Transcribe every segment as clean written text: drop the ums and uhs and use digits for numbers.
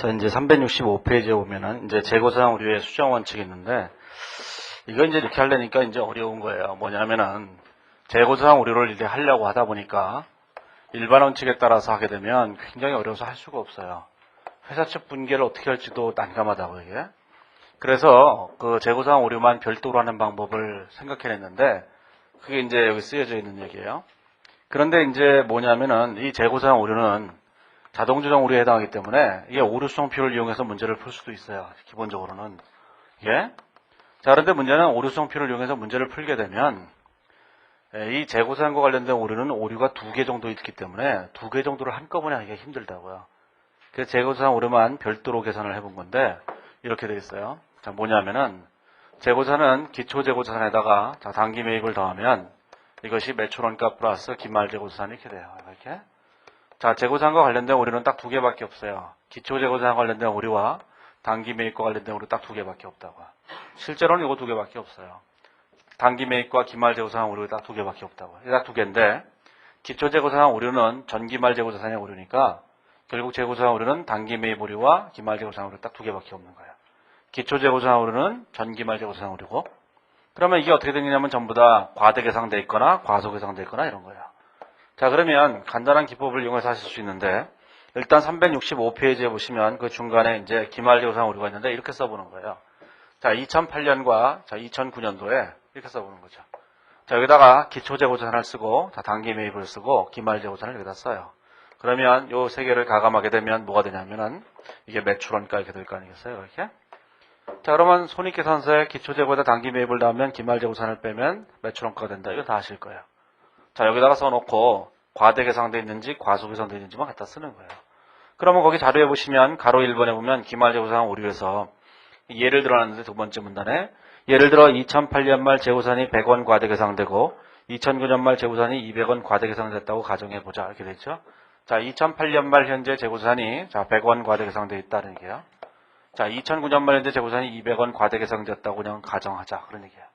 자, 이제 365페이지에 보면은 이제 재고사항 오류의 수정 원칙이 있는데, 이거 이제 이렇게 하려니까 이제 어려운 거예요. 뭐냐면은, 재고사항 오류를 이렇게 하려고 하다 보니까, 일반 원칙에 따라서 하게 되면 굉장히 어려워서 할 수가 없어요. 회사 측 분계를 어떻게 할지도 난감하다고 이게. 그래서 그 재고사항 오류만 별도로 하는 방법을 생각해냈는데, 그게 이제 여기 쓰여져 있는 얘기예요. 그런데 이제 뭐냐면은, 이 재고사항 오류는 자동 조정 오류에 해당하기 때문에 이게 오류성표를 이용해서 문제를 풀 수도 있어요. 기본적으로는. 예? 자, 그런데 문제는 오류성표를 이용해서 문제를 풀게 되면 이 재고사항과 관련된 오류는 오류가 2개 정도 있기 때문에 2개 정도를 한꺼번에 하기가 힘들다고요. 그래서 재고사항 오류만 별도로 계산을 해본 건데 이렇게 되어 있어요. 자, 뭐냐면은 재고사는 기초재고자산에다가 단기 매입을 더하면 이것이 매출원가 플러스 기말재고자산이 이렇게 돼요. 이렇게. 자, 재고사항과 관련된 오류는 딱 2개밖에 없어요. 기초재고사항과 관련된 오류와 단기 매입과 관련된 오류 딱 2개밖에 없다고. 실제로는 이거 2개밖에 없어요. 단기 매입과 기말재고사항 오류가 딱 2개밖에 없다고. 이게 딱 2개인데 기초재고사항 오류는 전기말재고자산의 오류니까 결국 재고사항 오류는 단기 매입 오류와 기말재고사항 오류 딱 2개밖에 없는 거예요. 기초재고사항 오류는 전기말재고사항 오류고, 그러면 이게 어떻게 되느냐면 전부 다 과대계상돼 있거나 과소계상돼 있거나 이런 거예요. 자, 그러면 간단한 기법을 이용해서 하실 수 있는데, 일단 365페이지에 보시면 그 중간에 이제 기말재고사항 오류가 있는데 이렇게 써보는 거예요. 자, 2008년과 2009년도에 이렇게 써보는 거죠. 자, 여기다가 기초재고자산을 쓰고, 단기 매입을 쓰고, 기말재고자산을 여기다 써요. 그러면 요 세 개를 가감하게 되면 뭐가 되냐면은 이게 매출원가 이렇게 될 거 아니겠어요? 이렇게. 자, 그러면 손익계산서에 기초재고에다 단기 매입을 넣으면 기말재고자산을 빼면 매출원가가 된다. 이거 다 아실 거예요. 자, 여기다가 써놓고 과대계상돼 있는지 과소계상돼 있는지만 갖다 쓰는 거예요. 그러면 거기 자료에 보시면 가로 1번에 보면 기말재고사항 오류에서 예를 들어놨는데 두 번째 문단에 예를 들어 2008년 말 재고산이 100원 과대계상되고 2009년 말 재고산이 200원 과대계상됐다고 가정해보자. 이렇게 되죠. 자, 2008년 말 현재 재고산이 100원 과대계상돼 있다는 얘기예요. 자, 2009년 말 현재 재고산이 200원 과대계상됐다고 그냥 가정하자. 그런 얘기예요.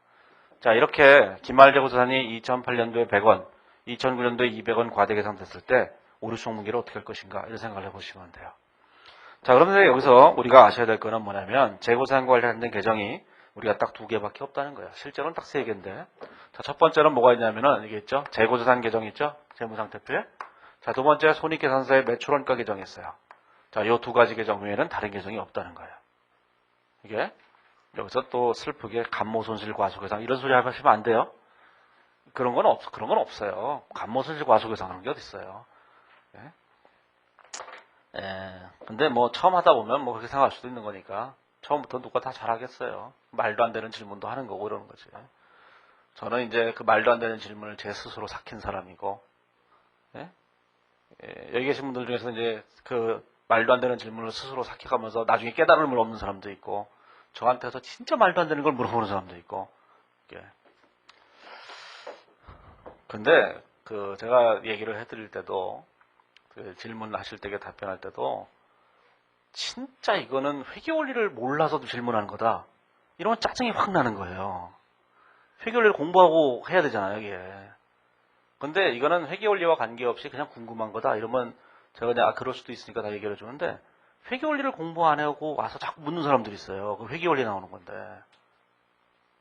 자, 이렇게 기말재고자산이 2008년도에 100원, 2009년도에 200원 과대계상됐을 때 오류성 분기를 어떻게 할 것인가 이런 생각을 해보시면 돼요. 자, 그러면 여기서 우리가 아셔야 될 거는 뭐냐면 재고사항과 관련된 계정이 우리가 딱 2개밖에 없다는 거예요. 실제로는 딱 3개인데, 자, 첫 번째는 뭐가 있냐면은 이게 있죠. 재고자산 계정 있죠. 재무상태표에. 자, 두 번째 손익계산서에 매출원가 계정이 있어요. 자, 이 2가지 계정 외에는 다른 계정이 없다는 거예요. 이게 여기서 또 슬프게 감모손실 과소계상 이런 소리 하시면 안 돼요. 그런 건 없어요. 감모손실 과소계상 하는 게 어디 있어요. 근데 뭐 처음 하다 보면 뭐 그렇게 생각할 수도 있는 거니까 처음부터 누가 다 잘하겠어요. 말도 안 되는 질문도 하는 거고 이러는 거지. 저는 이제 그 말도 안 되는 질문을 제 스스로 삭힌 사람이고, 여기 계신 분들 중에서 이제 그 말도 안 되는 질문을 스스로 삭혀가면서 나중에 깨달음을 얻는 사람도 있고, 저한테서 진짜 말도 안 되는 걸 물어보는 사람도 있고. 근데 그 제가 얘기를 해드릴 때도 그 질문하실 때 답변할 때도 진짜 이거는 회계 원리를 몰라서도 질문하는 거다. 이러면 짜증이 확 나는 거예요. 회계 원리를 공부하고 해야 되잖아요, 이게. 근데 이거는 회계 원리와 관계없이 그냥 궁금한 거다. 이러면 제가 그냥 그럴 수도 있으니까 다 얘기를 해주는데, 회계 원리를 공부 안 해오고 와서 자꾸 묻는 사람들이 있어요. 그 회계 원리 나오는 건데.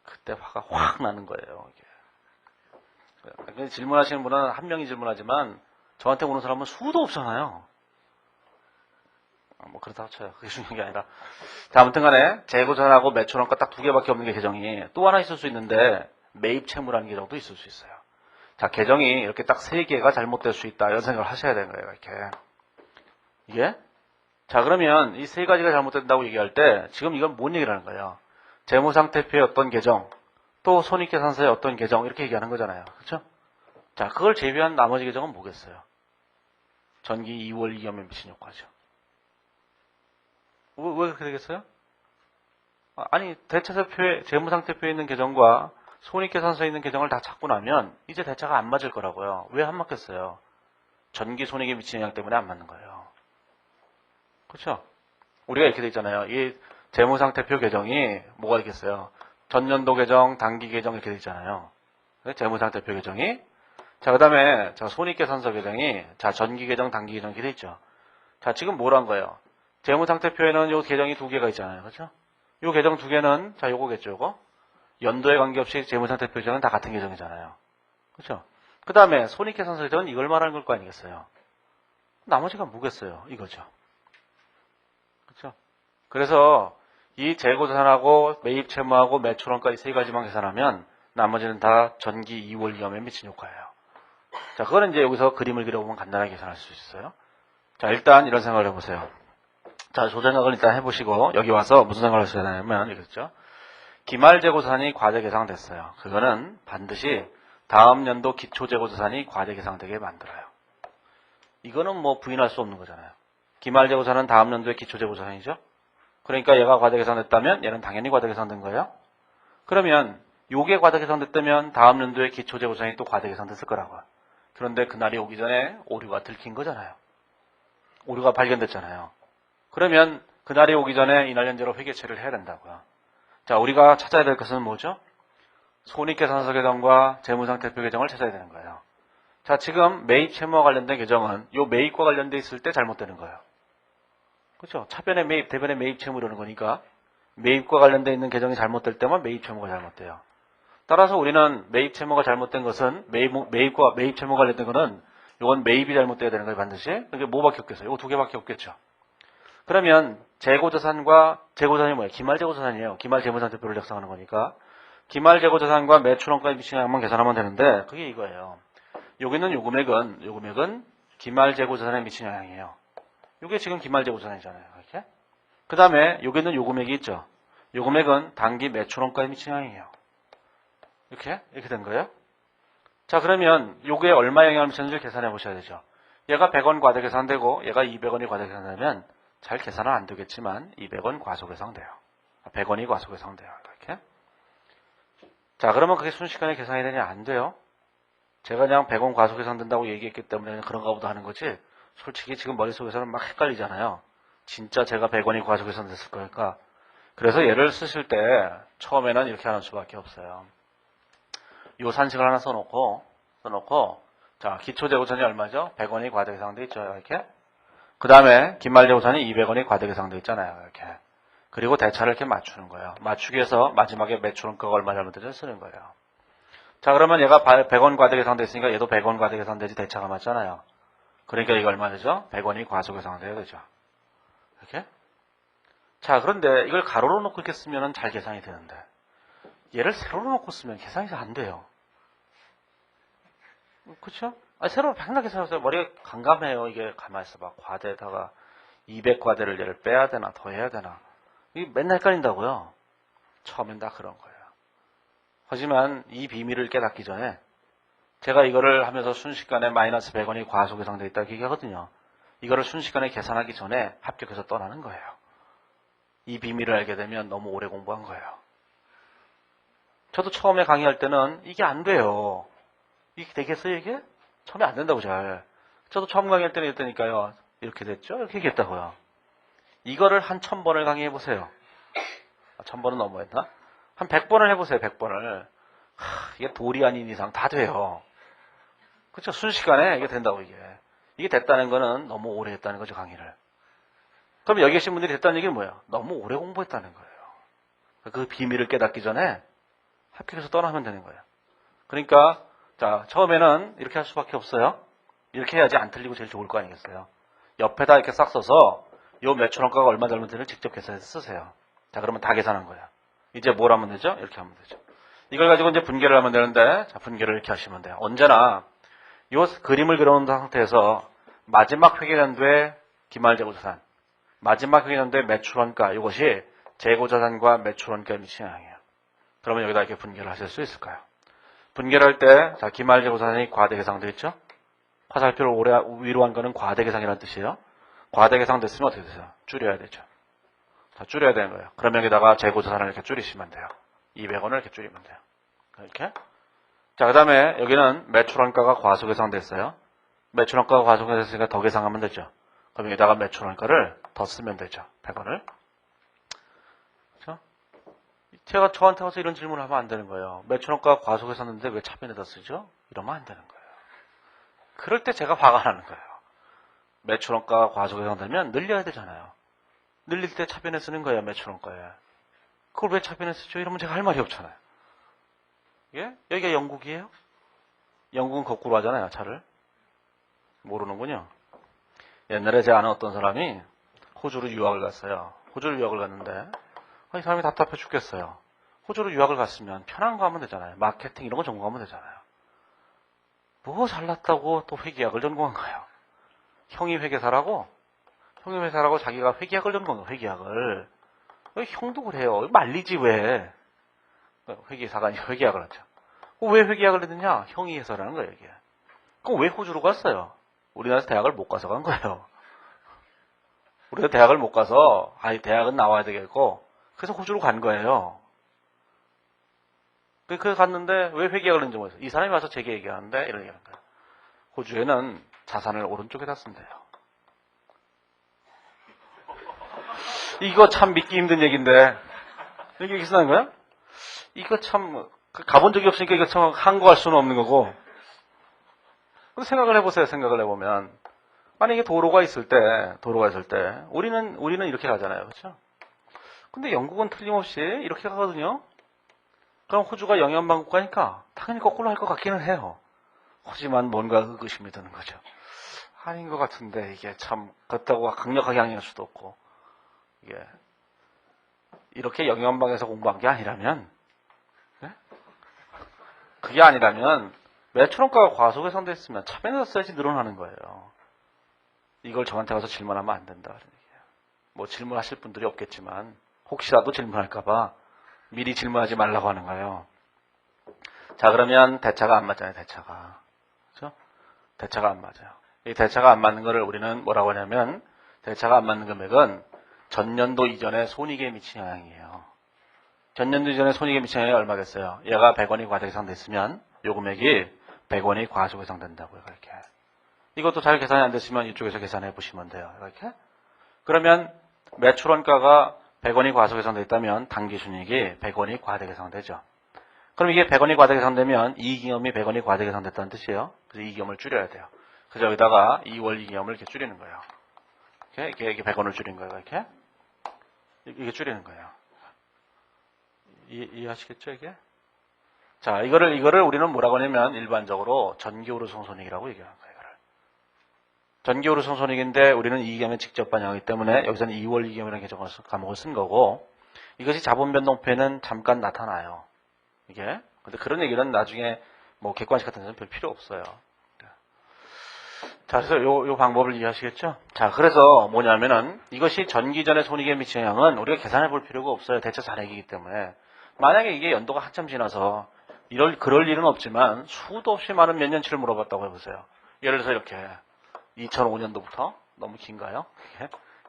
그때 화가 확 나는 거예요, 이게. 질문하시는 분은 한 명이 질문하지만 저한테 오는 사람은 수도 없잖아요. 뭐 그렇다고 쳐요. 그게 중요한 게 아니라. 자, 아무튼 간에 재고자산하고 매출원가 딱 2개밖에 없는 게 계정이 또 하나 있을 수 있는데, 매입 채무라는 계정도 있을 수 있어요. 자, 계정이 이렇게 딱 3개가 잘못될 수 있다. 이런 생각을 하셔야 되는 거예요, 이렇게. 이게? 자, 그러면 이 3가지가 잘못된다고 얘기할 때 지금 이건 뭔 얘기를 하는 거예요? 재무상태표의 어떤 계정, 또 손익계산서의 어떤 계정, 이렇게 얘기하는 거잖아요. 그렇죠? 자, 그걸 제외한 나머지 계정은 뭐겠어요? 전기 2월 이염에 미친 효과죠. 왜 그렇게 되겠어요? 아니, 대차세표에, 재무상태표에 있는 계정과 손익계산서에 있는 계정을 다 찾고 나면 이제 대차가 안 맞을 거라고요. 왜 안 맞겠어요? 전기 손익에 미치는 영향 때문에 안 맞는 거예요. 그렇죠? 우리가 이렇게 돼 있잖아요. 이 재무상태표 계정이 뭐가 있겠어요? 전년도 계정, 단기 계정 이렇게 돼 있잖아요. 재무상태표 계정이. 자, 그 다음에 손익계산서 계정이 전기 계정, 단기 계정 이렇게 돼 있죠. 자, 지금 뭘 한 거예요? 재무상태표에는 요 계정이 두 개가 있잖아요. 그렇죠? 요 계정 두 개는 자 요거겠죠. 요거. 연도에 관계없이 재무상태표 계정은 다 같은 계정이잖아요. 그렇죠? 그 다음에 손익계산서 계정은 이걸 말하는 걸 거 아니겠어요. 나머지가 뭐겠어요. 이거죠. 그렇죠? 그래서 이 재고자산하고 매입채무하고 매출원까지 세 가지만 계산하면 나머지는 다 전기 2월 이험에 미친 효과예요. 자, 그거는 이제 여기서 그림을 그려보면 간단하게 계산할 수 있어요. 자, 일단 이런 생각을 해보세요. 자, 조 생각을 일단 해보시고 여기 와서 무슨 생각을 하셔야 되냐면 이거죠. 기말재고자산이 과대계상됐어요. 그거는 반드시 다음 연도 기초재고자산이 과대계상되게 만들어요. 이거는 뭐 부인할 수 없는 거잖아요. 기말재고자산은 다음 연도의 기초재고자산이죠. 그러니까 얘가 과대계상됐다면 얘는 당연히 과대계상된 거예요. 그러면 요게 과대계상됐다면 다음 연도의 기초재고자산이 또 과대계상됐을 거라고요. 그런데 그날이 오기 전에 오류가 들킨 거잖아요. 오류가 발견됐잖아요. 그러면 그날이 오기 전에 이날 현재로 회계처리를 해야 된다고요. 자, 우리가 찾아야 될 것은 뭐죠? 손익계산서 계정과 재무상태표 계정을 찾아야 되는 거예요. 자, 지금 매입 채무와 관련된 계정은 요 매입과 관련돼 있을 때 잘못되는 거예요. 그렇죠? 차변의 매입, 대변의 매입 채무 이러는 거니까 매입과 관련돼 있는 계정이 잘못될 때만 매입 채무가 잘못돼요. 따라서 우리는 매입 채무가 잘못된 것은 매입과 매입 채무가 관련된 거는 요건 매입이 잘못돼야 되는 거예요, 반드시. 이게 뭐밖에 없겠어요? 요거 두 개밖에 없겠죠. 그러면 재고자산과 재고자산이 뭐예요? 기말재고자산이에요. 기말재무상태표를 작성하는 거니까 기말재고자산과 매출원가에 미치는 양만 계산하면 되는데 그게 이거예요. 여기는 요 금액은 기말재고자산에 미치는 영향이에요. 요게 지금 기말재고자산이잖아요. 이렇게. 그 다음에 여기는 요 금액이 있죠. 요 금액은 당기 매출원가에 미치는 영향이에요. 이렇게 된 거예요. 자, 그러면 요게 얼마 영향을 미쳤는지 계산해 보셔야 되죠. 얘가 100원 과대계산되고 얘가 200원이 과대계산되면 잘 계산은 안 되겠지만 200원 과소계상돼요. 100원이 과소계상돼요. 이렇게. 자, 그러면 그게 순식간에 계산이 되냐? 안 돼요. 제가 그냥 100원 과소계상된다고 얘기했기 때문에 그런가 보다 하는 거지. 솔직히 지금 머릿속에서는 막 헷갈리잖아요. 진짜 제가 100원이 과소계산됐을 거니까. 그래서 얘를 쓰실 때 처음에는 이렇게 하는 수밖에 없어요. 요 산식을 하나 써놓고 자, 기초재고자산이 얼마죠? 100원이 과대계상돼 있죠. 이렇게. 그 다음에 기말재고자산이 200원이 과대계상돼 있잖아요. 이렇게. 그리고 대차를 이렇게 맞추는 거예요. 맞추기 위해서 마지막에 매출원가가 얼마 잘못되는지 쓰는 거예요. 자, 그러면 얘가 100원 과대계상돼 있으니까 얘도 100원 과대계상되지 대차가 맞잖아요. 그러니까 이거 얼마 되죠? 100원이 과소계상돼야 되죠. 이렇게. 자, 그런데 이걸 가로로 놓고 이렇게 쓰면 잘 계산이 되는데 얘를 세로로 놓고 쓰면 계산이 잘 안 돼요. 그쵸? 아니, 세로로 백날 계산해서 머리가 감감해요. 이게 가만히 있어봐. 과대에다가 200과대를 얘를 빼야 되나 더 해야 되나. 이게 맨날 헷갈린다고요. 처음엔 다 그런 거예요. 하지만 이 비밀을 깨닫기 전에 제가 이거를 하면서 순식간에 마이너스 100원이 과소계상되어 있다고 얘기하거든요. 이거를 순식간에 계산하기 전에 합격해서 떠나는 거예요. 이 비밀을 알게 되면 너무 오래 공부한 거예요. 저도 처음에 강의할 때는 이게 안 돼요. 이게 되겠어요, 이게? 처음에 안 된다고 잘. 저도 처음 강의할 때는 이랬다니까요. 이렇게 됐죠? 이렇게 얘기했다고요. 이거를 한 1000번을 강의해보세요. 1000번은 너무했나? 한 100번을 해보세요, 100번을. 이게 돌이 아닌 이상 다 돼요. 그쵸? 순식간에 이게 된다고, 이게. 이게 됐다는 거는 너무 오래 했다는 거죠, 강의를. 그럼 여기 계신 분들이 됐다는 얘기는 뭐예요? 너무 오래 공부했다는 거예요. 그 비밀을 깨닫기 전에 합격해서 떠나면 되는 거예요. 그러니까 자, 처음에는 이렇게 할 수밖에 없어요. 이렇게 해야지 안 틀리고 제일 좋을 거 아니겠어요. 옆에다 이렇게 싹 써서 요 매출원가가 얼마 잘못되는지 직접 계산해서 쓰세요. 자, 그러면 다 계산한 거예요. 이제 뭘 하면 되죠? 이렇게 하면 되죠. 이걸 가지고 이제 분계를 하면 되는데, 자, 분계를 이렇게 하시면 돼요. 언제나 요 그림을 그려놓은 상태에서 마지막 회계연도의 기말재고자산, 마지막 회계연도의 매출원가, 이것이 재고자산과 매출원가에 미치는 영향이에요. 그러면 여기다 이렇게 분계를 하실 수 있을까요? 분계를 할 때, 자, 기말재고자산이 과대계상되어 있죠? 화살표를 위로 한 거는 과대계상이라는 뜻이에요. 과대계상 됐으면 어떻게 되세요? 줄여야 되죠. 자, 줄여야 되는 거예요. 그러면 여기다가 재고자산을 이렇게 줄이시면 돼요. 200원을 이렇게 줄이면 돼요. 이렇게. 자, 그 다음에 여기는 매출원가가 과소계상됐어요. 매출원가가 과소계상됐으니까 더 계상하면 되죠. 그럼 여기다가 매출원가를 더 쓰면 되죠. 100원을. 그렇죠? 제가 저한테 와서 이런 질문을 하면 안 되는 거예요. 매출원가가 과소계상됐는데 왜 차변에다 쓰죠? 이러면 안 되는 거예요. 그럴 때 제가 화가 나는 거예요. 매출원가가 과소계상되면 늘려야 되잖아요. 늘릴 때 차변에 쓰는 거예요, 매출원가에. 그걸 왜 차변에 쓰죠? 이러면 제가 할 말이 없잖아요. 예? 여기가 영국이에요? 영국은 거꾸로 하잖아요, 차를. 모르는군요. 옛날에 제가 아는 어떤 사람이 호주로 유학을 갔어요. 호주로 유학을 갔는데 이 사람이 답답해 죽겠어요. 호주로 유학을 갔으면 편한 거 하면 되잖아요. 마케팅 이런 거 전공하면 되잖아요. 뭐 잘났다고 또 회계학을 전공한 거예요. 형이 회계사라고 자기가 회계학을 전공한 거예요. 회계학을. 형도 그래요. 말리지 왜. 회계사가 아니라 회계학을 하죠. 왜 회계학을 했느냐? 형이 해서라는 거예요. 이게. 그럼 왜 호주로 갔어요? 우리나라에서 대학을 못 가서 간 거예요. 우리가 대학을 못 가서 대학은 나와야 되겠고 그래서 호주로 간 거예요. 그래서 갔는데 왜 회계학을 했는지 모르겠어요. 이 사람이 와서 제게 얘기하는데 이런 얘기하는 거예요. 호주에는 자산을 오른쪽에다 쓴대요. 이거 참 믿기 힘든 얘기인데 이게 여기서 나는 거야? 이거 참 가본 적이 없으니까 이거 참 항거할 수는 없는 거고. 생각을 해보세요. 생각을 해보면 만약에 도로가 있을 때 우리는 이렇게 가잖아요. 그렇죠? 근데 영국은 틀림없이 이렇게 가거든요. 그럼 호주가 영연방 국가니까 당연히 거꾸로 할 것 같기는 해요. 하지만 뭔가 의구심이 드는 거죠. 아닌 것 같은데 이게 참 그렇다고 강력하게 항의할 수도 없고 이게 이렇게 영연방에서 공부한 게 아니라면 네? 그게 아니라면 매출원가가 과소계산됐으면 차변에서 써야지 늘어나는 거예요. 이걸 저한테 와서 질문하면 안 된다. 뭐 질문하실 분들이 없겠지만 혹시라도 질문할까봐 미리 질문하지 말라고 하는 거예요. 자, 그러면 대차가 안 맞잖아요. 대차가. 그렇죠? 대차가 안 맞아요. 이 대차가 안 맞는 거를 우리는 뭐라고 하냐면 대차가 안 맞는 금액은 전년도 이전에 손익에 미친 영향이에요. 전년도 이전에 손익에 미친 영향이 얼마 됐어요? 얘가 100원이 과대계상됐으면 요 금액이 100원이 과소계상된다고요. 이렇게. 이것도 잘 계산이 안 됐으면 이쪽에서 계산해 보시면 돼요. 이렇게. 그러면 매출원가가 100원이 과소계상됐다면 당기순이익이 100원이 과대계상되죠. 그럼 이게 100원이 과대계상되면 이익잉여금이 100원이 과대계상됐다는 뜻이에요. 그래서 이익잉여금을 줄여야 돼요. 그래서 여기다가 2월 이익잉여금을 이렇게 줄이는 거예요. 이게 100원을 줄인 거예요. 이게 줄이는 거예요. 이해하시겠죠, 이게? 자, 이거를 우리는 뭐라고 하냐면 일반적으로 전기오르손손익이라고 얘기하는 거예요. 전기오르손손익인데 우리는 이익잉여금에 직접 반영하기 때문에 여기서는 2월 이익잉여금이라는 과목을 쓴 거고 이것이 자본변동표에는 잠깐 나타나요. 이게. 근데 그런 얘기는 나중에 뭐 객관식 같은 데는 별 필요 없어요. 자, 그래서 요 방법을 이해하시겠죠? 자, 그래서 뭐냐면은 이것이 전기전의 손익에 미친 영향은 우리가 계산해 볼 필요가 없어요. 대체 잔액이기 때문에. 만약에 이게 연도가 한참 지나서 그럴 일은 없지만 수도 없이 많은 몇 년치를 물어봤다고 해보세요. 예를 들어서 이렇게 2005년도부터 너무 긴가요?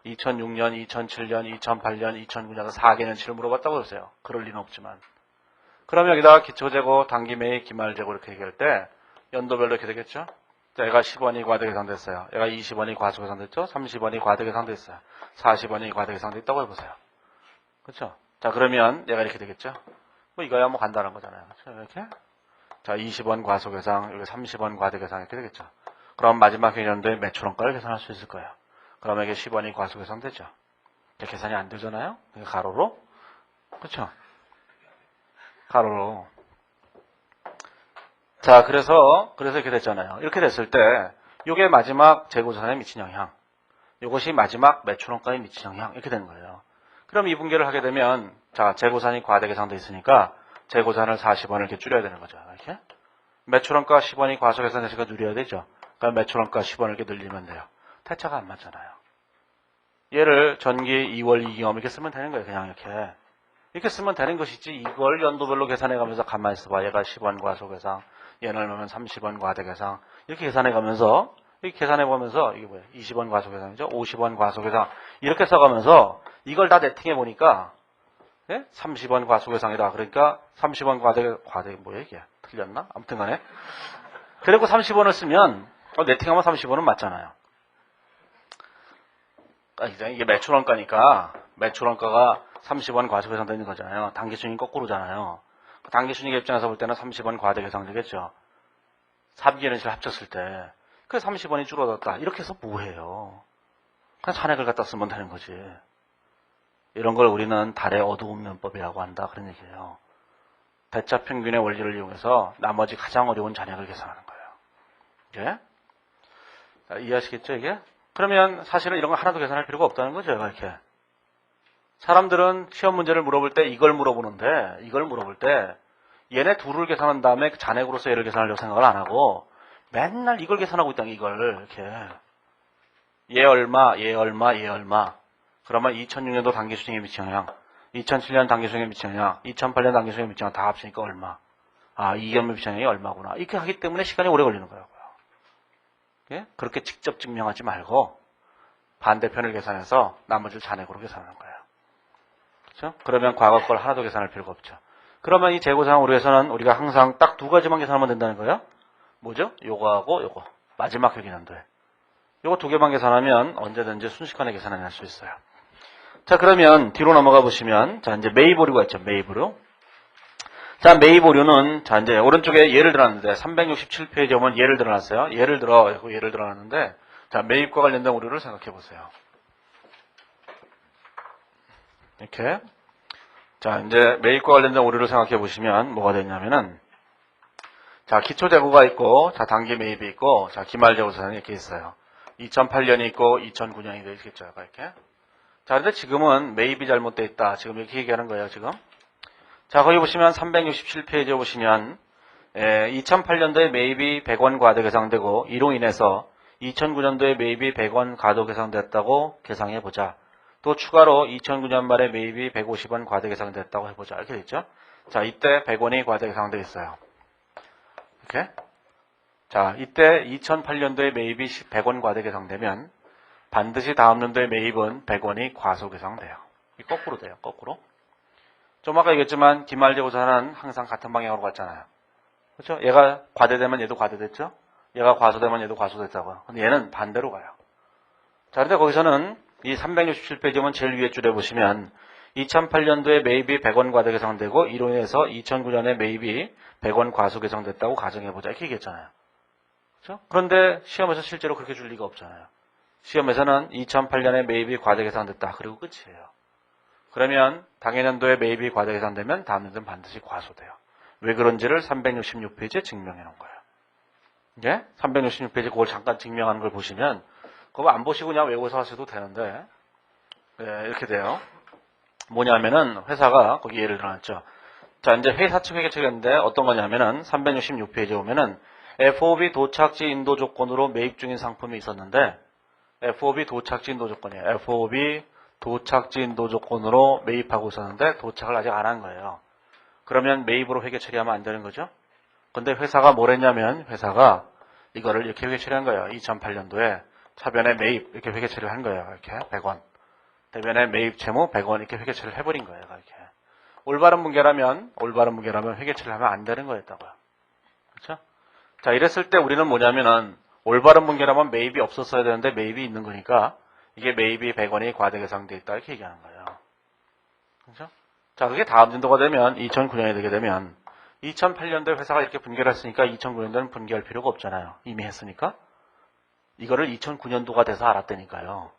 2006년, 2007년, 2008년, 2009년 4개년치를 물어봤다고 해보세요. 그럴 리는 없지만. 그럼 여기다가 기초재고, 단기매입, 기말재고 이렇게 얘기할 때 연도별로 이렇게 되겠죠? 자, 얘가 10원이 과대계상됐어요. 얘가 20원이 과소계상됐죠? 30원이 과대계상됐어요. 40원이 과대계상됐다고 해보세요. 그렇죠? 자, 그러면 얘가 이렇게 되겠죠? 뭐 이거야 뭐 간단한 거잖아요. 그렇죠? 이렇게. 자, 20원 과소계상, 여기 30원 과대계상 이렇게 되겠죠? 그럼 마지막 회년도에 매출원가를 계산할 수 있을 거예요. 그러면 이게 10원이 과소계상되죠? 계산이 안 되잖아요? 가로로. 그렇죠? 가로로. 자, 그래서 이렇게 됐잖아요. 이렇게 됐을 때 이게 마지막 재고자산에 미친 영향, 이것이 마지막 매출원가에 미친 영향 이렇게 되는 거예요. 그럼 이 분계를 하게 되면 자, 재고산이 과대계상돼 있으니까 재고산을 40원을 이렇게 줄여야 되는 거죠. 이렇게 매출원가 10원이 과소계산돼서 줄여야 되죠. 그럼 매출원가 10원을 이렇게 늘리면 돼요. 대차가 안 맞잖아요. 얘를 전기 2월 이익잉여금 이렇게 쓰면 되는 거예요. 그냥 이렇게 쓰면 되는 것이지 이걸 연도별로 계산해가면서 가만히 있어봐. 얘가 10원 과소계상, 얘는 얼마면 30원 과대계상 이렇게 계산해가면서 이렇게 계산해보면서 이게 뭐야? 20원 과소계상이죠? 50원 과소계상 이렇게 써가면서 이걸 다 네팅해보니까 30원 과소계상이다. 그러니까 30원 과대 뭐야 이게? 틀렸나? 아무튼 간에 그리고 30원을 쓰면 네팅하면 30원은 맞잖아요. 이게 매출원가니까 매출원가가 30원 과소계상 되는 거잖아요. 당기순이익 거꾸로잖아요. 당기순이익 입장에서 볼 때는 30원 과대계상 되겠죠. 3개년치를 합쳤을 때 그래서 30원이 줄어들었다. 이렇게 해서 뭐해요? 그냥 잔액을 갖다 쓰면 되는 거지. 이런 걸 우리는 달의 어두운 면법이라고 한다. 그런 얘기예요. 대차 평균의 원리를 이용해서 나머지 가장 어려운 잔액을 계산하는 거예요. 이게? 자, 이해하시겠죠, 이게? 그러면 사실은 이런 거 하나도 계산할 필요가 없다는 거죠, 이렇게. 사람들은 시험 문제를 물어볼 때 이걸 물어보는데, 이걸 물어볼 때 얘네 둘을 계산한 다음에 잔액으로서 얘를 계산하려고 생각을 안 하고 맨날 이걸 계산하고 있다는 이걸 이렇게. 얘 얼마, 얘 얼마, 얘 얼마. 그러면 2006년도 단기수익에 미친 영향, 2007년 단기수익에 미친 영향, 2008년 단기수익에 미친 영향 다 합치니까 얼마. 아, 이견매 미친 영향이 얼마구나. 이렇게 하기 때문에 시간이 오래 걸리는 거예요. 예? 그렇게 직접 증명하지 말고 반대편을 계산해서 나머지를 잔액으로 계산하는 거예요. 그렇죠? 그러면 과거 걸 하나도 계산할 필요가 없죠. 그러면 이 재고상황 오류에서는 우리가 항상 딱 두 가지만 계산하면 된다는 거예요. 뭐죠? 요거하고 요거. 마지막 회계연도에. 요거 두 개만 계산하면 언제든지 순식간에 계산해낼 수 있어요. 자, 그러면 뒤로 넘어가 보시면, 자, 이제 매입 오류가 있죠. 매입 오류. 자, 매입 오류는, 자, 이제 오른쪽에 예를 들어놨는데, 367페이지에 보면 예를 들어놨어요. 예를 들어놨는데, 자, 매입과 관련된 오류를 생각해 보세요. 이렇게. 자, 이제 매입과 관련된 오류를 생각해 보시면 뭐가 되냐면은, 자, 기초 재고가 있고, 자, 단기 매입이 있고, 자, 기말 재고서는 이렇게 있어요. 2008년이 있고, 2009년이 되겠죠. 이렇게. 자, 근데 지금은 매입이 잘못되어 있다. 지금 이렇게 얘기하는 거예요, 지금. 자, 거기 보시면 367페이지에 보시면 2008년도에 매입이 100원 과도 계상되고 이로 인해서 2009년도에 매입이 100원 과도 계상됐다고 계상해보자. 또 추가로 2009년 말에 매입이 150원 과도 계상됐다고 해보자. 이렇게 됐죠? 자, 이때 100원이 과도 계상되어 있어요. 이렇게. 자, 이때 2008년도에 매입이 100원 과도 계상되면 반드시 다음 년도에 매입은 100원이 과소 계상돼요. 거꾸로 돼요. 거꾸로. 좀 아까 얘기했지만 기말재고자는 항상 같은 방향으로 갔잖아요. 그렇죠? 얘가 과대되면 얘도 과대됐죠? 얘가 과소되면 얘도 과소됐다고요. 근데 얘는 반대로 가요. 자, 근데 거기서는 이 367페이지면 제일 위에 줄에 보시면 2008년도에 매입이 100원 과대 계상되고 이로 인해서 2009년에 매입이 100원 과소 계상됐다고 가정해보자. 이렇게 얘기했잖아요. 그렇죠? 그런데 시험에서 실제로 그렇게 줄 리가 없잖아요. 시험에서는 2008년에 매입이 과대 계상됐다. 그리고 끝이에요. 그러면 당해년도에 매입이 과대 계상되면 다음 년도는 반드시 과소돼요. 왜 그런지를 366페이지에 증명해 놓은 거예요. 예? 366페이지 그걸 잠깐 증명하는 걸 보시면 그거 안 보시고 그냥 외워서 하셔도 되는데 이렇게 돼요. 뭐냐면은 회사가 거기 예를 들어놨죠. 자, 이제 회사 측 회계책인데 어떤 거냐면은 366페이지에 오면은 FOB 도착지 인도 조건으로 매입 중인 상품이 있었는데 FOB 도착지 인도 조건이에요. FOB 도착지 인도 조건으로 매입하고 있었는데 도착을 아직 안 한 거예요. 그러면 매입으로 회계 처리하면 안 되는 거죠. 근데 회사가 뭘 했냐면 회사가 이거를 이렇게 회계 처리한 거예요. 2008년도에 차변에 매입 이렇게 회계 처리를 한 거예요. 이렇게 100원. 대변에 매입 채무 100원 이렇게 회계 처리를 해버린 거예요. 이렇게. 올바른 문제라면 회계 처리를 하면 안 되는 거였다고요. 그렇죠? 자, 이랬을 때 우리는 뭐냐면은 올바른 문제라면 매입이 없었어야 되는데 매입이 있는 거니까 이게 매입이 100원이 과대 계상돼 있다 이렇게 얘기하는 거예요. 그렇죠? 자, 그게 다음 년도가 되면 2009년이 되게 되면 2008년도에 회사가 이렇게 분개를 했으니까 2009년도는 분개할 필요가 없잖아요. 이미 했으니까. 이거를 2009년도가 돼서 알았다니까요.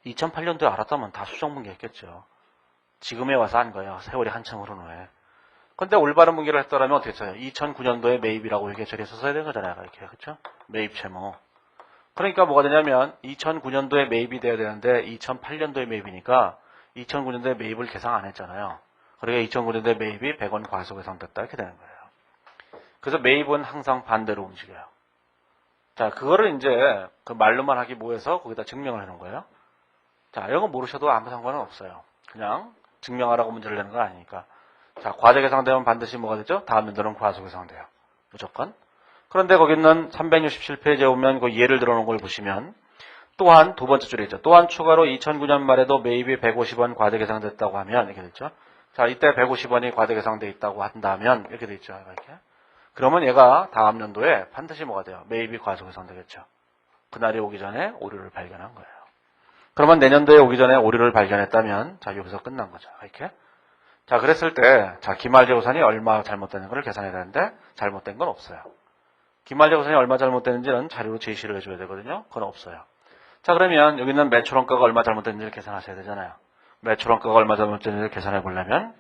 2008년도에 알았다면 다 수정 분개했겠죠. 지금에 와서 한 거예요. 세월이 한참 흐른 후에. 근데 올바른 분개를 했더라면 어떻게 했어요? 2009년도에 매입이라고 이렇게 처리했었어야 되는 거잖아요. 이렇게. 그렇죠? 매입 채무. 그러니까 뭐가 되냐면 2009년도에 매입이 돼야 되는데 2008년도에 매입이니까 2009년도에 매입을 계상 안 했잖아요. 그러니까 2009년도에 매입이 100원 과소 계상됐다 이렇게 되는 거예요. 그래서 매입은 항상 반대로 움직여요. 자, 그거를 이제 그 말로만 하기 뭐해서 거기다 증명을 해놓은 거예요. 자, 이런 거 모르셔도 아무 상관은 없어요. 그냥 증명하라고 문제를 내는 건 아니니까. 자, 과대 계상되면 반드시 뭐가 되죠? 다음 년도는 과소 계상돼요. 무조건. 그런데 거기 있는 367페이지에 오면 그 예를 들어놓은 걸 보시면 또한 두 번째 줄에 있죠. 또한 추가로 2009년 말에도 매입이 150원 과대 계상됐다고 하면 이렇게 됐죠. 자, 이때 150원이 과대 계상돼 있다고 한다면 이렇게 돼 있죠. 이렇게. 그러면 얘가 다음 연도에 반드시 뭐가 돼요? 매입이 과소 계상되겠죠. 그날이 오기 전에 오류를 발견한 거예요. 그러면 내년도에 오기 전에 오류를 발견했다면 자, 여기서 끝난 거죠. 이렇게. 자, 그랬을 때 자, 기말재고산이 얼마 잘못되는 걸 계산해야 되는데 잘못된 건 없어요. 기말재고산이 얼마 잘못되는지는 자료로 제시를 해줘야 되거든요. 그건 없어요. 자, 그러면 여기는 매출원가가 얼마 잘못됐는지를 계산하셔야 되잖아요. 매출원가가 얼마 정도인지 계산해 보려면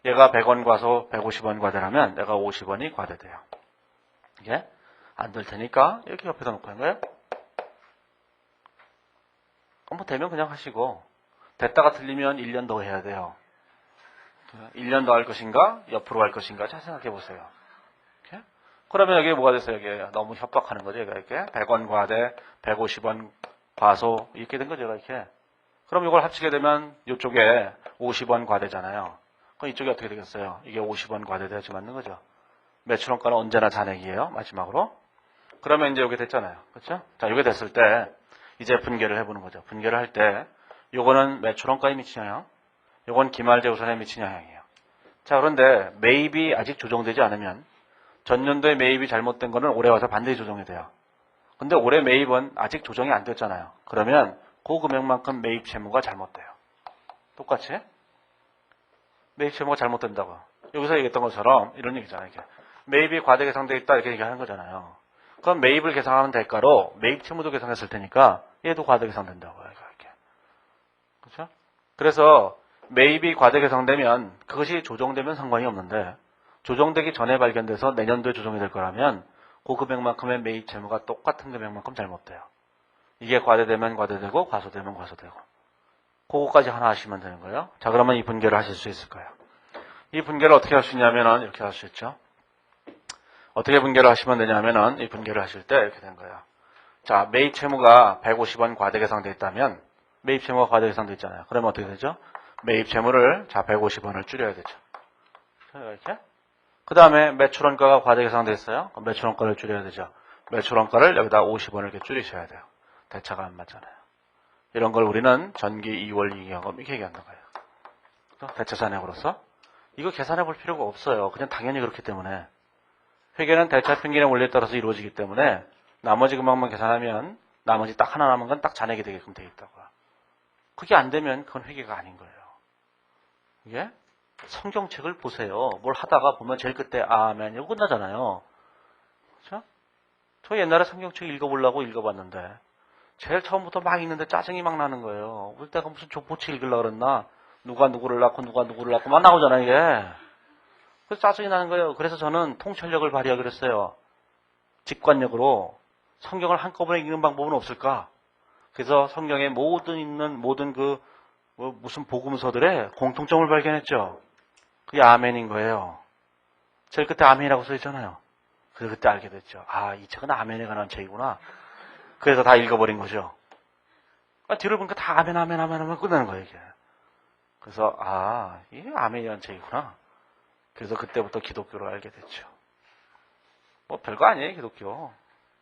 얘가 100원 과소 150원 과대라면 내가 50원이 과대돼요. 이게 안 될 테니까 이렇게 옆에다 놓고 하는 거예요. 뭐 되면 그냥 하시고 됐다가 틀리면 1년 더 해야 돼요. 1년 더 할 것인가 옆으로 할 것인가 잘 생각해 보세요. 이렇게? 그러면 여기 뭐가 됐어요? 여기 너무 협박하는 거죠. 얘가 이렇게 100원 과대 150원 과소 이렇게 된 거죠. 이렇게. 그럼 이걸 합치게 되면 이쪽에 50원 과대잖아요. 그럼 이쪽이 어떻게 되겠어요? 이게 50원 과대돼야지 맞는 거죠. 매출원가는 언제나 잔액이에요. 마지막으로. 그러면 이제 이게 됐잖아요. 그렇죠? 자, 이게 됐을 때 이제 분개를 해보는 거죠. 분개를 할 때 요거는 매출원가에 미친 영향, 요건 기말재고산에 미친 영향이에요. 자, 그런데 매입이 아직 조정되지 않으면 전년도에 매입이 잘못된 거는 올해 와서 반드시 조정이 돼요. 근데 올해 매입은 아직 조정이 안 됐잖아요. 그러면 그 금액만큼 매입 채무가 잘못돼요. 똑같이 매입 채무가 잘못된다고. 여기서 얘기했던 것처럼 이런 얘기잖아요. 이렇게. 매입이 과대 계상되어 있다 이렇게 얘기하는 거잖아요. 그럼 매입을 계상하는 대가로 매입 채무도 계상했을 테니까 얘도 과대 계상된다고요. 이렇게. 그렇죠? 그래서 매입이 과대 계상되면 그것이 조정되면 상관이 없는데 조정되기 전에 발견돼서 내년도에 조정이 될 거라면 그 금액만큼의 매입 채무가 똑같은 금액만큼 잘못돼요. 이게 과대되면 과대되고 과소되면 과소되고 그거까지 하나 하시면 되는 거예요. 자, 그러면 이 분개를 하실 수 있을 거예요. 이 분개를 어떻게 할 수 있냐면은 이렇게 할 수 있죠. 어떻게 분개를 하시면 되냐면은 이 분개를 하실 때 이렇게 된 거예요. 자, 매입 채무가 150원 과대 계상돼 있다면 매입 채무가 과대 계상돼 있잖아요. 그러면 어떻게 되죠? 매입 채무를 자 150원을 줄여야 되죠. 이렇게. 그 다음에 매출원가가 과대 계상돼 있어요. 그럼 매출원가를 줄여야 되죠. 매출원가를 여기다 50원을 이렇게 줄이셔야 돼요. 대차가 안 맞잖아요. 이런 걸 우리는 전기 2월 이익여금 이렇게 얘기한다는 거예요. 대차 잔액으로서 이거 계산해 볼 필요가 없어요. 그냥 당연히 그렇기 때문에 회계는 대차 평균의 원리에 따라서 이루어지기 때문에 나머지 금액만 계산하면 나머지 딱 하나 남은 건 딱 잔액이 되게끔 되어 있다고요. 그게 안 되면 그건 회계가 아닌 거예요. 이게 성경책을 보세요. 뭘 하다가 보면 제일 끝에 아멘 이거 끝나잖아요. 그렇죠? 저 옛날에 성경책 읽어보려고 읽어봤는데 제일 처음부터 막 읽는데 짜증이 막 나는 거예요. 울 때가 무슨 족보책 읽으려고 그랬나? 누가 누구를 낳고 누가 누구를 낳고 막 나오잖아요, 이게. 그래서 짜증이 나는 거예요. 그래서 저는 통찰력을 발휘하기로 했어요. 직관력으로 성경을 한꺼번에 읽는 방법은 없을까? 그래서 성경에 모든 무슨 복음서들의 공통점을 발견했죠. 그게 아멘인 거예요. 제일 끝에 아멘이라고 써 있잖아요. 그래서 그때 알게 됐죠. 아, 이 책은 아멘에 관한 책이구나. 그래서 다 읽어버린 거죠. 뒤를 보니까 다 아멘 하면 끝나는 거예요, 이게. 그래서, 이게 아멘이라는 책이구나. 그래서 그때부터 기독교를 알게 됐죠. 뭐 별거 아니에요, 기독교.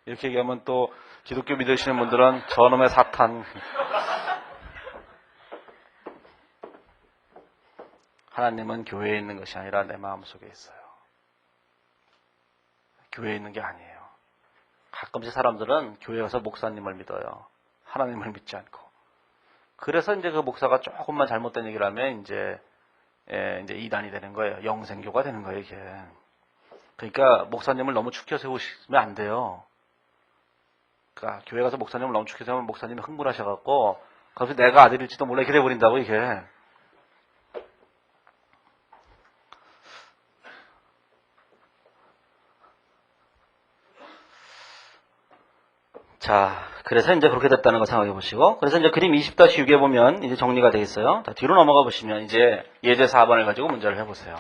이렇게 얘기하면 또 기독교 믿으시는 분들은 저놈의 사탄. 하나님은 교회에 있는 것이 아니라 내 마음속에 있어요. 교회에 있는 게 아니에요. 가끔씩 사람들은 교회 가서 목사님을 믿어요. 하나님을 믿지 않고. 그래서 이제 그 목사가 조금만 잘못된 얘기를 하면 이제 이단이 되는 거예요. 영생교가 되는 거예요, 이게. 그러니까 목사님을 너무 축혀 세우시면 안 돼요. 그러니까 교회 가서 목사님을 너무 축혀 세우면 목사님이 흥분하셔갖고 거기서 내가 아들일지도 몰라 이렇게 돼버린다고, 이게. 자, 그래서 이제 그렇게 됐다는 거 생각해 보시고, 그래서 이제 그림 20-6에 보면 이제 정리가 되어 있어요. 자, 뒤로 넘어가 보시면 이제 예제 4번을 가지고 문제를 해보세요.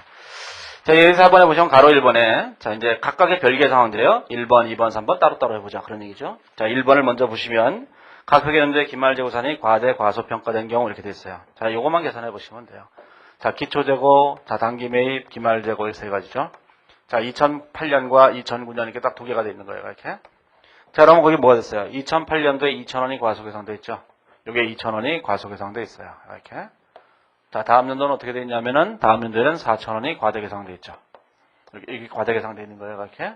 자, 예제 4번에 보시면 가로 1번에, 자, 이제 각각의 별개 상황들이에요. 1번, 2번, 3번 따로따로 해보자. 그런 얘기죠. 자, 1번을 먼저 보시면, 각 회계연도의 기말재고산이 과대, 과소평가된 경우 이렇게 되어 있어요. 자, 요것만 계산해 보시면 돼요. 자, 기초재고, 자, 단기 매입, 기말재고 이 세 가지죠. 자, 2008년과 2009년 이렇게 딱 두 개가 되어 있는 거예요. 이렇게. 자, 그러면 거기 뭐가 됐어요? 2008년도에 2,000원이 과소계상돼 있죠? 요게 2,000원이 과소계상돼 있어요. 이렇게. 자, 다음 연도는 어떻게 되어 있냐면은, 다음 연도에는 4,000원이 과대계상돼 있죠. 이게 과대계상돼 있는 거예요, 이렇게.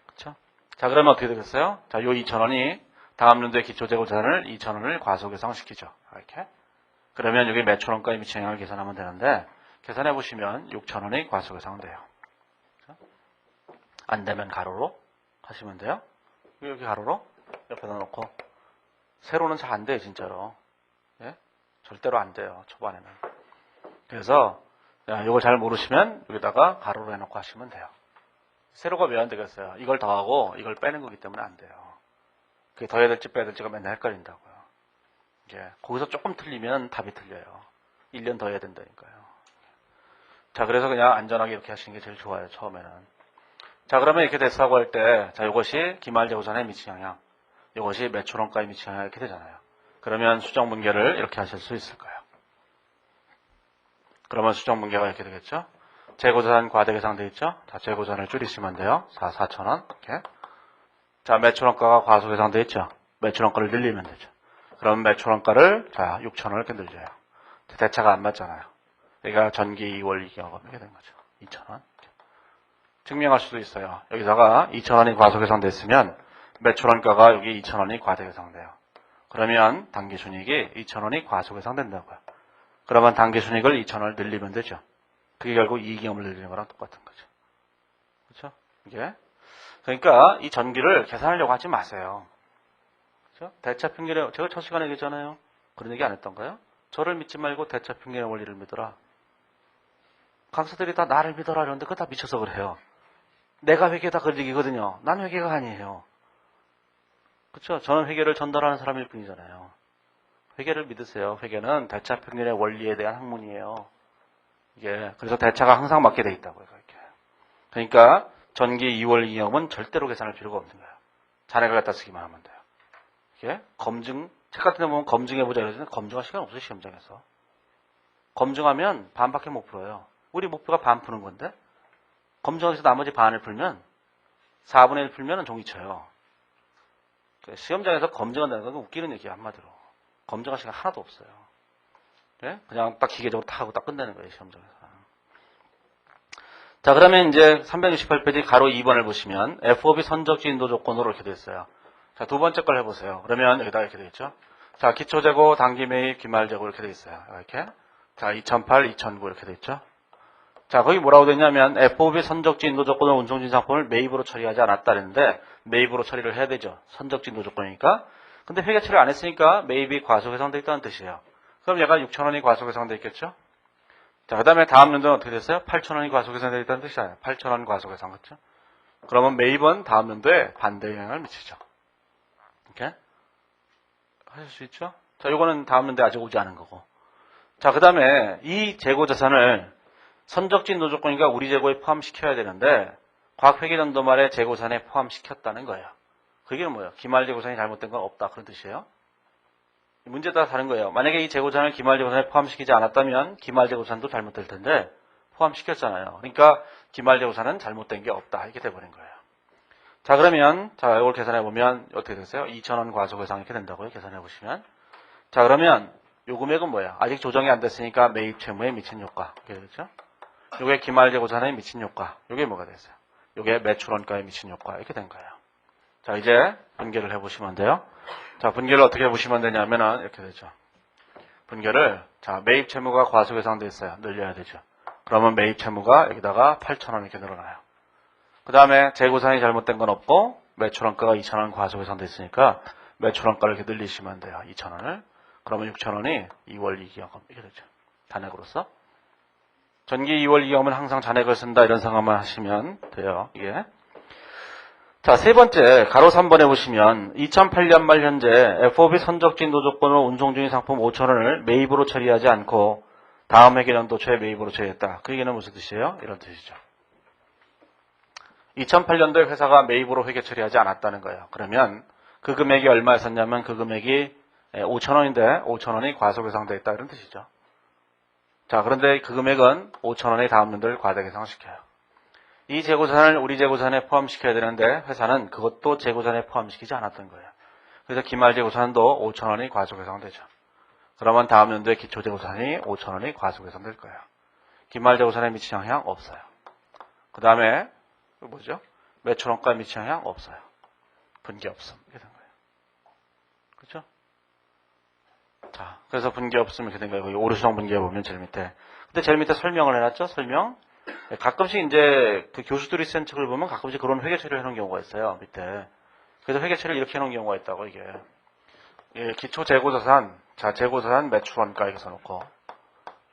그쵸? 자, 그러면 어떻게 되겠어요? 자, 요 2,000원이 다음 연도의 기초재고자산을 2,000원을 과소계상시키죠. 이렇게. 그러면 여기 매출원가에 미치는 영향을 계산하면 되는데, 계산해보시면 6,000원이 과소계상돼요. 안 되면 가로로 하시면 돼요. 여기 가로로 옆에다 놓고 세로는 잘 안 돼요, 진짜로. 예? 절대로 안 돼요. 초반에는. 그래서 이걸 잘 모르시면 여기다가 가로로 해놓고 하시면 돼요. 세로가 왜 안 되겠어요? 이걸 더하고 이걸 빼는 거기 때문에 안 돼요. 그게 더해야 될지 빼야 될지가 맨날 헷갈린다고요. 이게 거기서 조금 틀리면 답이 틀려요. 1년 더 해야 된다니까요. 자, 그래서 그냥 안전하게 이렇게 하시는 게 제일 좋아요. 처음에는. 자, 그러면 이렇게 됐다고 할 때, 자, 이것이 기말재고산의 미치 영향, 이것이 매출원가의 미치 영향 이렇게 되잖아요. 그러면 수정 분계를 이렇게 하실 수 있을 거예요. 그러면 수정 분계가 이렇게 되겠죠? 재고자산 과대계상 돼 있죠? 자, 재고자산을 줄이시면 돼요. 4,000원. 이렇게. 자, 매출원가가 과소계상 돼 있죠? 매출원가를 늘리면 되죠. 그럼 매출원가를, 자, 6,000원을 이렇게 늘려요. 대차가 안 맞잖아요. 그러니까 전기 2월 2개월가 이렇게 된 거죠. 2,000원. 증명할 수도 있어요. 여기다가 2,000원이 과소계상 됐으면 매출원가가 여기 2,000원이 과대계상돼요. 그러면 당기순이익이 2,000원이 과소계상 된다고요. 그러면 당기순이익을 2,000원을 늘리면 되죠. 그게 결국 이익이익을 늘리는 거랑 똑같은 거죠. 그렇죠? 이게. 그러니까 이 전기를 계산하려고 하지 마세요. 그렇죠? 대차평균의, 제가 첫 시간에 얘기했잖아요. 그런 얘기 안 했던가요? 저를 믿지 말고 대차평균의 원리를 믿어라. 강사들이 다 나를 믿어라 이러는데 그거 다 미쳐서 그래요. 내가 회계다 그런 얘기거든요. 난 회계가 아니에요. 그렇죠? 저는 회계를 전달하는 사람일 뿐이잖아요. 회계를 믿으세요. 회계는 대차평균의 원리에 대한 학문이에요. 이게 그래서 대차가 항상 맞게 돼 있다고요. 이렇게. 그러니까 전기 2월 이익은 절대로 계산할 필요가 없는 거예요. 자네가 갖다 쓰기만 하면 돼요. 이게 검증 책 같은 데 보면 검증해보자 이러는데 검증할 시간 없어요. 시험장에서. 검증하면 반밖에 못 풀어요. 우리 목표가 반 푸는 건데 검증해서 나머지 반을 풀면 4분의 1 풀면 종이쳐요. 시험장에서 검증한다는 건 웃기는 얘기야 한마디로. 검증할 시간 하나도 없어요. 네? 그냥 딱 기계적으로 딱 하고 딱 끝내는 거예요. 시험장에서. 자, 그러면 이제 368페이지 가로 2번을 보시면 FOB 선적지 인도 조건으로 이렇게 되어 있어요. 자, 두 번째 걸 해보세요. 그러면 여기다 이렇게 되어 있죠. 자, 기초재고, 단기매입, 기말재고 이렇게 되어 있어요. 이렇게. 자, 2008, 2009 이렇게 되어 있죠. 자, 거기 뭐라고 되어 있냐면 FOB 선적지 인도 조건을 운송진 상품을 매입으로 처리하지 않았다는데 매입으로 처리를 해야 되죠. 선적지 인도 조건이니까. 근데 회계 처리 안 했으니까 매입이 과소계상되어 있다는 뜻이에요. 그럼 얘가 6,000원이 과소계상되어 있겠죠? 자, 그 다음에 다음 연도는 어떻게 됐어요? 8,000원이 과소계상되어 있다는 뜻이잖아요. 8,000원 과소계상, 그렇죠? 그러면 매입은 다음 연도에 반대 영향을 미치죠. 이렇게 하실 수 있죠? 자, 요거는 다음 연도에 아직 오지 않은 거고. 자, 그 다음에 이 재고자산을 선적지 인도 조건이니까 우리 재고에 포함시켜야 되는데 과학회계연도 말에 재고산에 포함시켰다는 거예요. 그게 뭐예요? 기말재고산이 잘못된 건 없다 그런 뜻이에요. 문제에 따라 다른 거예요. 만약에 이 재고산을 기말재고산에 포함시키지 않았다면 기말재고산도 잘못될 텐데 포함시켰잖아요. 그러니까 기말재고산은 잘못된 게 없다 이렇게 돼버린 거예요. 자, 그러면 자 이걸 계산해 보면 어떻게 됐어요? 2,000원 과소계상 이렇게 된다고요. 계산해 보시면. 자, 그러면 요 금액은 뭐야? 아직 조정이 안 됐으니까 매입 채무에 미친 효과. 이렇게 되죠? 요게 기말재고산에 미친 효과. 요게 뭐가 됐어요? 요게 매출원가에 미친 효과. 이렇게 된 거예요. 자, 이제 분계를 해보시면 돼요. 자, 분계를 어떻게 보시면 되냐면은 이렇게 되죠. 분계를 자 매입 채무가 과소계상돼 있어요. 늘려야 되죠. 그러면 매입 채무가 여기다가 8,000원 이렇게 늘어나요. 그 다음에 재고산이 잘못된 건 없고 매출원가가 2,000원 과소계상돼 있으니까 매출원가를 이렇게 늘리시면 돼요. 2,000원을. 그러면 6,000원이 2월 이익이익금 이렇게 되죠. 잔액으로서. 전기 2월 이익금은 항상 잔액을 쓴다 이런 생각만 하시면 돼요. 이게. 자, 세 번째 가로 3번에 보시면 2008년 말 현재 FOB 선적지 인도 조건으로 운송 중인 상품 5,000원을 매입으로 처리하지 않고 다음 회계연도 초에 매입으로 처리했다. 그 얘기는 무슨 뜻이에요? 이런 뜻이죠. 2008년도에 회사가 매입으로 회계 처리하지 않았다는 거예요. 그러면 그 금액이 얼마였었냐면 그 금액이 5,000원인데 5,000원이 과소계상되어 있다 이런 뜻이죠. 자, 그런데 그 금액은 5,000원의 다음 연도를 과대계상시켜요. 이 재고산을 우리 재고산에 포함시켜야 되는데 회사는 그것도 재고산에 포함시키지 않았던 거예요. 그래서 기말재고산도 5,000원이 과소계상되죠. 그러면 다음 연도에 기초재고산이 5,000원이 과소계상될 거예요. 기말재고산에 미친 영향 없어요. 그 다음에 뭐죠? 매출원가에 미친 영향 없어요. 분기 없음 이렇게 된 거예요. 그렇죠? 자, 그래서 분기 없음 이렇게 된 거예요. 여기 오류수정 분기에 보면 제일 밑에. 근데 제일 밑에 설명을 해놨죠? 설명. 가끔씩 이제 그 교수들이 쓴 책을 보면 가끔씩 그런 회계 처리를 해놓은 경우가 있어요. 밑에. 그래서 회계 처리를 이렇게 해놓은 경우가 있다고 이게. 예, 기초 재고자산 자, 재고자산 매출원가 이렇게 써놓고,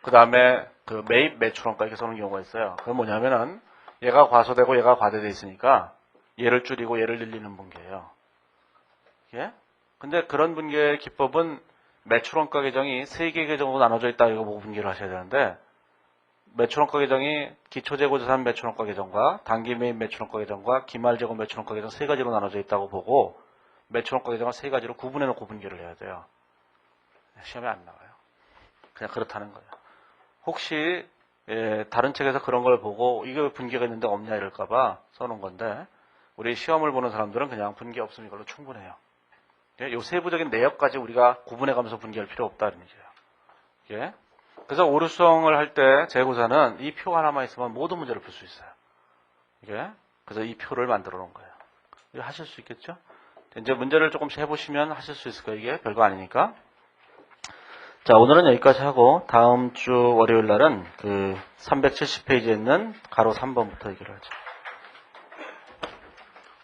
그 다음에 그 매입 매출원가 이렇게 써놓은 경우가 있어요. 그건 뭐냐면은 얘가 과소되고 얘가 과대돼 있으니까 얘를 줄이고 얘를 늘리는 분계예요. 예? 근데 그런 분계 기법은 매출원가 계정이 3개 계정으로 나눠져 있다 이거 보고 분계를 하셔야 되는데, 매출원가 계정이 기초재고자산 매출원가 계정과 단기 매입 매출원가 계정과 기말재고 매출원가 계정 3가지로 나눠져 있다고 보고 매출원가 계정을 3가지로 구분해 놓고 분계를 해야 돼요. 시험에 안 나와요. 그냥 그렇다는 거예요. 혹시 다른 책에서 그런 걸 보고 이게 분계가 있는데 없냐 이럴까봐 써놓은 건데, 우리 시험을 보는 사람들은 그냥 분계 없으면 이걸로 충분해요. 요 세부적인 내역까지 우리가 구분해가면서 분계할 필요 없다는 얘기예요. 예? 그래서 오류성을 할 때 재고자는 이 표 하나만 있으면 모든 문제를 풀 수 있어요. 예? 그래서 이 표를 만들어 놓은 거예요. 이거 하실 수 있겠죠? 이제 문제를 조금씩 해보시면 하실 수 있을 거예요. 이게 별거 아니니까. 자, 오늘은 여기까지 하고 다음 주 월요일 날은 그 370페이지에 있는 가로 3번부터 얘기를 하죠.